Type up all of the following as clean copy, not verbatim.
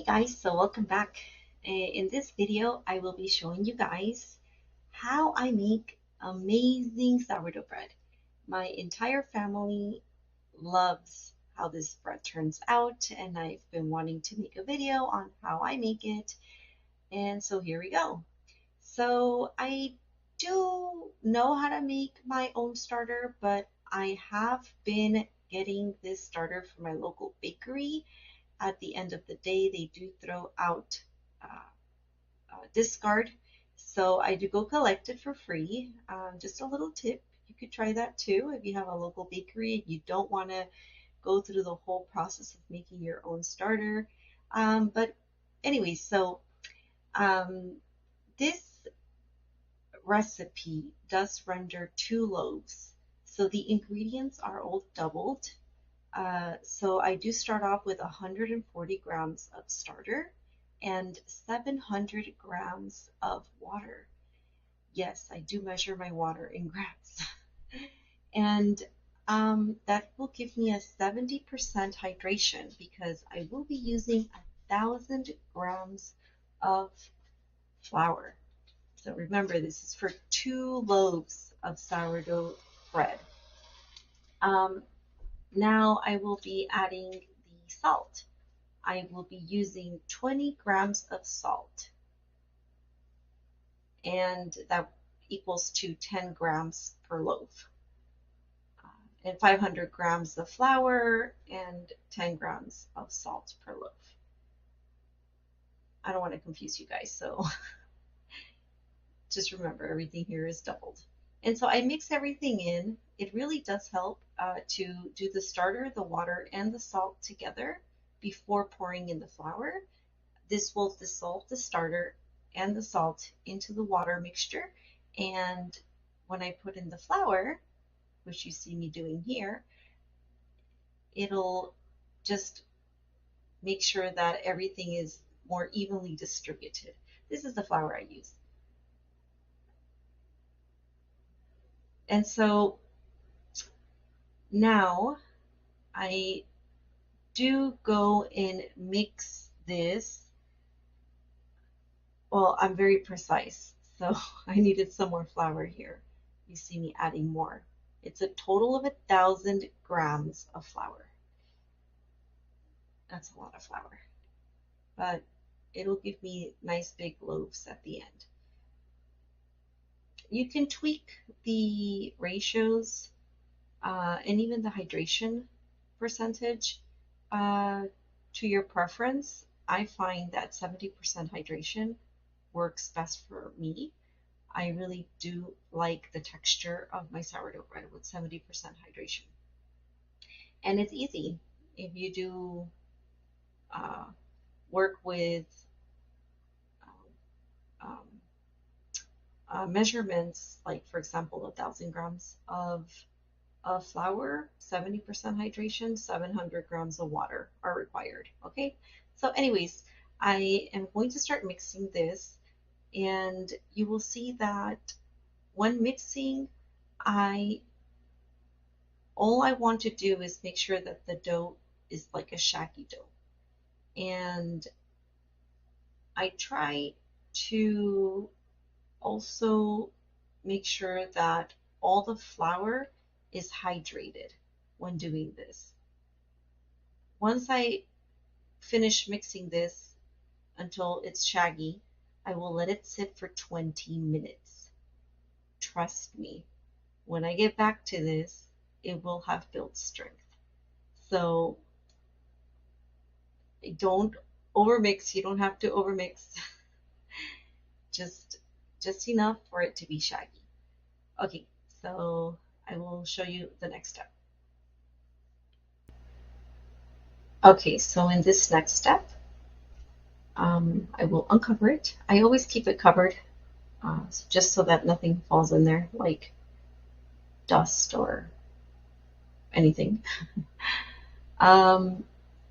Guys, so welcome back. In this video, I will be showing you guys how I make amazing sourdough bread. My entire family loves how this bread turns out, and I've been wanting to make a video on how I make it. And so here we go. So I do know how to make my own starter, but I have been getting this starter from my local bakery. At the end of the day, they do throw out discard. So I do go collect it for free. Just a little tip. You could try that too if you have a local bakery and you don't want to go through the whole process of making your own starter. But anyway, so um, this recipe does render 2 loaves. So the ingredients are all doubled. So I do start off with 140 grams of starter and 700 grams of water. Yes, I do measure my water in grams. And that will give me a 70% hydration because I will be using 1,000 grams of flour. So remember, this is for 2 loaves of sourdough bread. Now I will be adding the salt. I will be using 20 grams of salt, and that equals to 10 grams per loaf, and 500 grams of flour and 10 grams of salt per loaf. I don't want to confuse you guys, so just remember everything here is doubled. And so I mix everything in. It really does help to do the starter, the water, and the salt together before pouring in the flour. This will dissolve the starter and the salt into the water mixture. And when I put in the flour, which you see me doing here, it'll just make sure that everything is more evenly distributed. This is the flour I use. And so now I do go and mix this. Well, I'm very precise, so I needed some more flour here. You see me adding more. It's a total of 1,000 grams of flour. That's a lot of flour, but it'll give me nice big loaves at the end. You can tweak the ratios and even the hydration percentage to your preference. I find that 70% hydration works best for me. I really do like the texture of my sourdough bread with 70% hydration. And it's easy if you do work with um, measurements, like for example, 1,000 grams of flour, 70% hydration, 700 grams of water are required. Okay, so anyways, I am going to start mixing this, and you will see that when mixing, all I want to do is make sure that the dough is like a shaggy dough. And I try to also make sure that all the flour is hydrated when doing this. Once I finish mixing this until it's shaggy, I will let it sit for 20 minutes. Trust me, when I get back to this, it will have built strength. So don't overmix. You don't have to overmix. just enough for it to be shaggy. Okay, so I will show you the next step. Okay, so in this next step, I will uncover it. I always keep it covered just so that nothing falls in there, like dust or anything.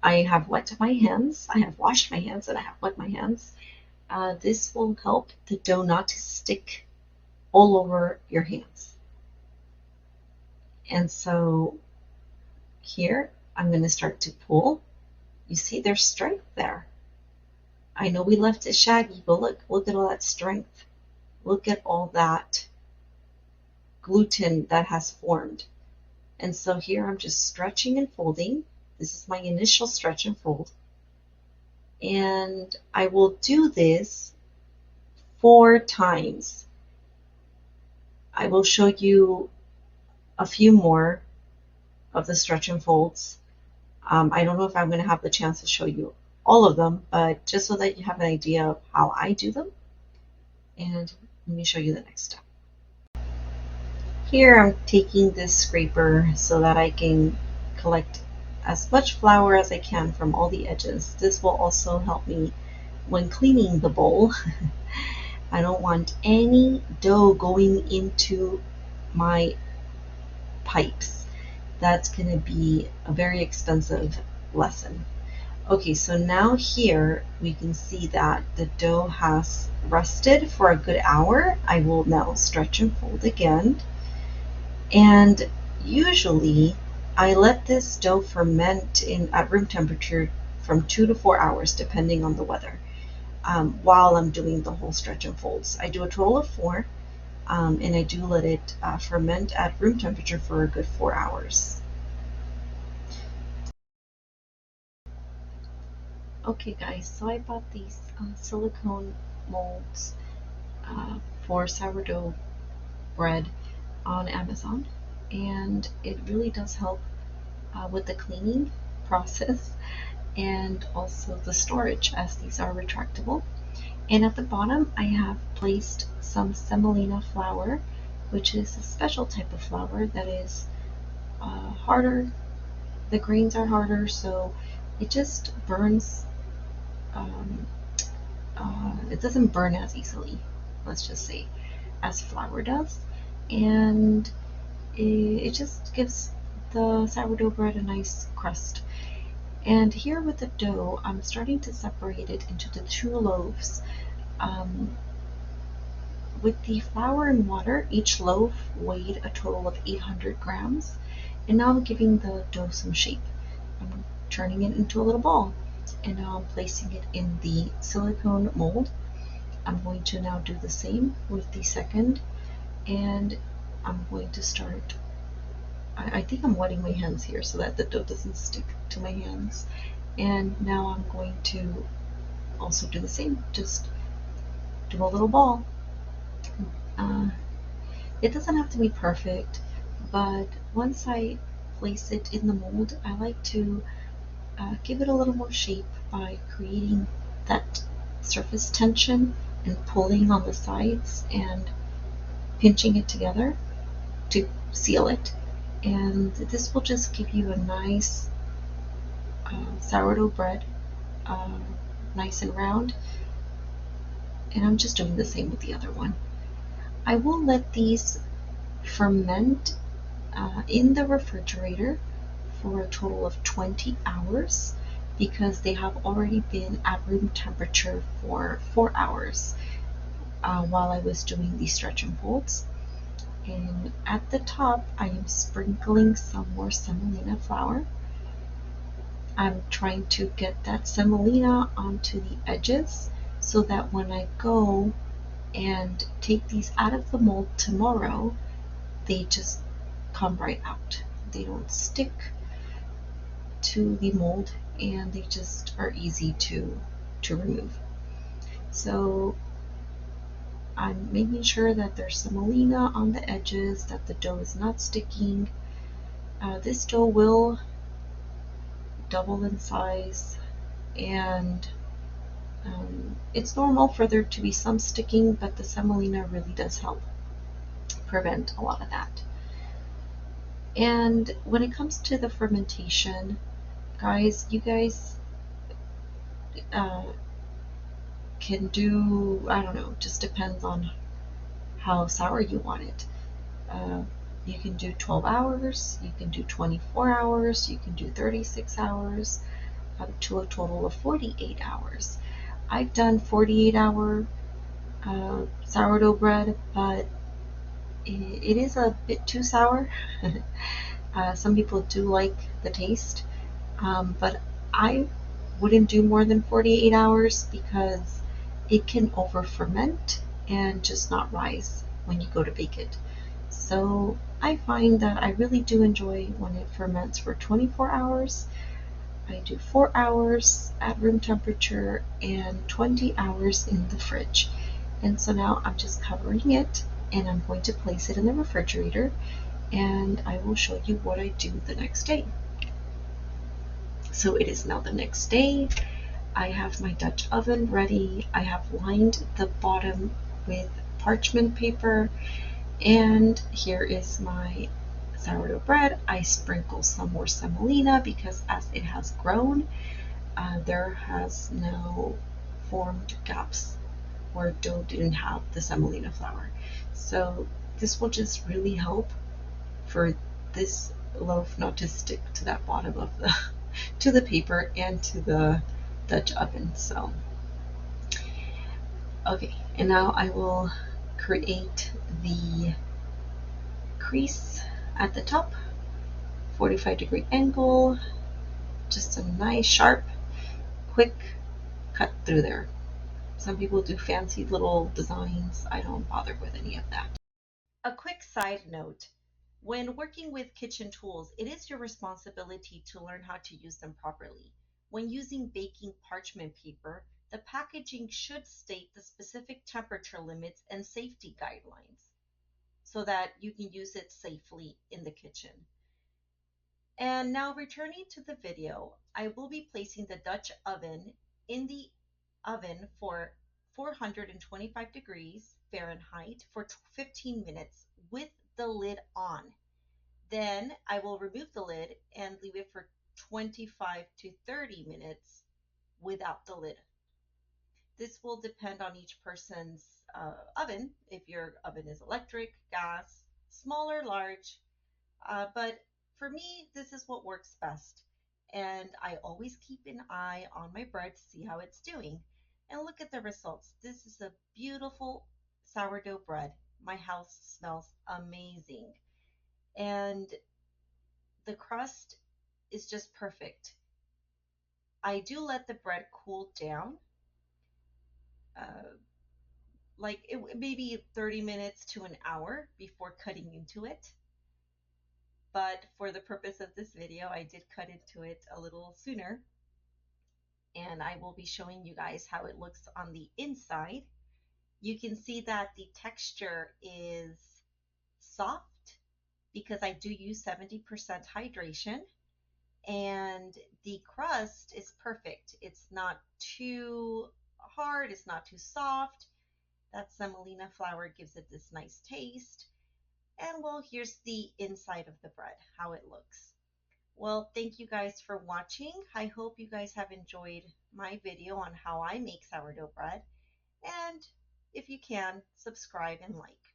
I have wet my hands. I have washed my hands and I have wet my hands. This will help the dough not to stick all over your hands. And so here I'm going to start to pull. You see there's strength there. I know we left it shaggy, but look at all that strength. Look at all that gluten that has formed. And so here I'm just stretching and folding. This is my initial stretch and fold. And I will do this 4 times. I will show you a few more of the stretch and folds. I don't know if I'm going to have the chance to show you all of them, but just so that you have an idea of how I do them. And let me show you the next step. Here I'm taking this scraper so that I can collect as much flour as I can from all the edges. This will also help me when cleaning the bowl. I don't want any dough going into my pipes. That's going to be a very expensive lesson. Okay, so now here we can see that the dough has rested for a good hour. I will now stretch and fold again. And usually I let this dough ferment at room temperature from 2 to 4 hours, depending on the weather, while I'm doing the whole stretch and folds. I do a total of 4, and I do let it ferment at room temperature for a good 4 hours. Okay guys, so I bought these silicone molds for sourdough bread on Amazon, and it really does help with the cleaning process and also the storage, as these are retractable. And at the bottom I have placed some semolina flour, which is a special type of flour that is harder. The grains are harder, so it just burns. It doesn't burn as easily, let's just say, as flour does, and it just gives the sourdough bread a nice crust. And here with the dough, I'm starting to separate it into the 2 loaves. With the flour and water, each loaf weighed a total of 800 grams. And now I'm giving the dough some shape. I'm turning it into a little ball. And now I'm placing it in the silicone mold. I'm going to now do the same with the second. And I'm going to start. I think I'm wetting my hands here so that the dough doesn't stick to my hands. And now I'm going to also do the same, just do a little ball. It doesn't have to be perfect, but once I place it in the mold, I like to give it a little more shape by creating that surface tension and pulling on the sides and pinching it together to seal it. And this will just give you a nice sourdough bread, nice and round. And I'm just doing the same with the other one. I will let these ferment in the refrigerator for a total of 20 hours because they have already been at room temperature for 4 hours while I was doing the stretch and folds. And at the top, I am sprinkling some more semolina flour. I'm trying to get that semolina onto the edges so that when I go and take these out of the mold tomorrow, they just come right out. They don't stick to the mold and they just are easy to remove. So I'm making sure that there's semolina on the edges, that the dough is not sticking. This dough will double in size, and it's normal for there to be some sticking, but the semolina really does help prevent a lot of that. And when it comes to the fermentation, guys, you guys can do, I don't know, just depends on how sour you want it. You can do 12 hours, you can do 24 hours, you can do 36 hours, up to a total of 48 hours. I've done 48-hour sourdough bread, but it is a bit too sour. Some people do like the taste, but I wouldn't do more than 48 hours because it can over ferment and just not rise when you go to bake it. So I find that I really do enjoy when it ferments for 24 hours. I do 4 hours at room temperature and 20 hours in the fridge. And so now I'm just covering it and I'm going to place it in the refrigerator and I will show you what I do the next day. So it is now the next day. I have my Dutch oven ready. I have lined the bottom with parchment paper, and here is my sourdough bread. I sprinkle some more semolina because as it has grown, there has now formed gaps where dough didn't have the semolina flour. So this will just really help for this loaf not to stick to that bottom of the to the paper and to the Dutch oven. So okay, and now I will create the crease at the top, 45-degree angle, just a nice sharp quick cut through there. Some people do fancy little designs. I don't bother with any of that. A quick side note. When working with kitchen tools, it is your responsibility to learn how to use them properly. When using baking parchment paper, the packaging should state the specific temperature limits and safety guidelines so that you can use it safely in the kitchen. And now returning to the video, I will be placing the Dutch oven in the oven for 425 degrees Fahrenheit for 15 minutes with the lid on. Then I will remove the lid and leave it for 25 to 30 minutes without the lid. This will depend on each person's oven, if your oven is electric, gas, small or large. But for me, this is what works best. And I always keep an eye on my bread to see how it's doing. And look at the results. This is a beautiful sourdough bread. My house smells amazing. And the crust is just perfect. I do let the bread cool down, uh, like maybe 30 minutes to an hour before cutting into it. But for the purpose of this video, I did cut into it a little sooner. And I will be showing you guys how it looks on the inside. You can see that the texture is soft because I do use 70% hydration. And the crust is perfect. It's not too hard, it's not too soft. That semolina flour gives it this nice taste. And well, here's the inside of the bread, how it looks. Well, thank you guys for watching. I hope you guys have enjoyed my video on how I make sourdough bread. And if you can, subscribe and like.